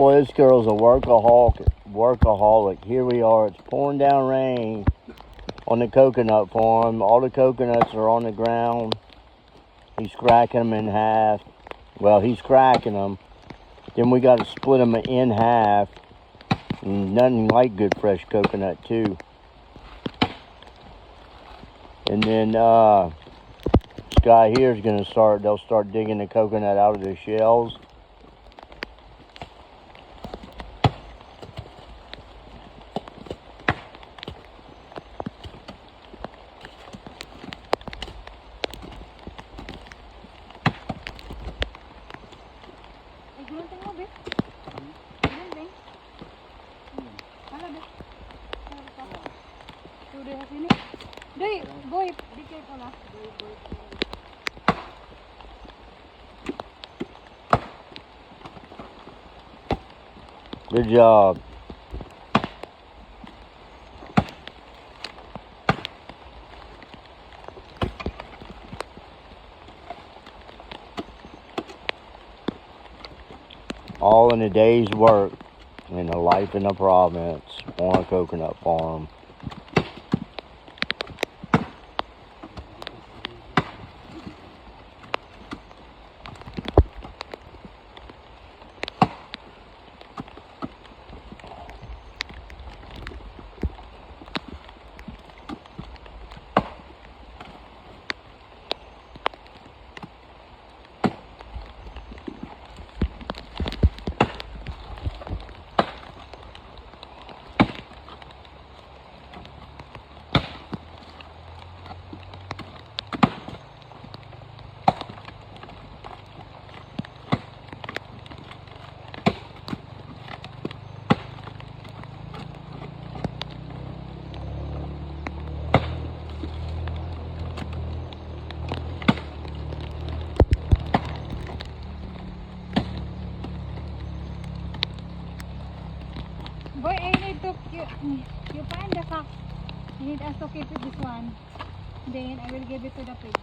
Boy, this girl's a workaholic. Here we are. It's pouring down rain on the coconut farm. All the coconuts are on the ground. He's cracking them in half. Well, he's cracking them. Then we got to split them in half. And nothing like good fresh coconut, too. And then this guy here is going to they'll start digging the coconut out of the shells. Boy, be careful lah. Good job. All in a day's work in a life in the province on a coconut farm. Boy, I need to you find the cock. You need us to keep it this one. Then I will give it to the pig.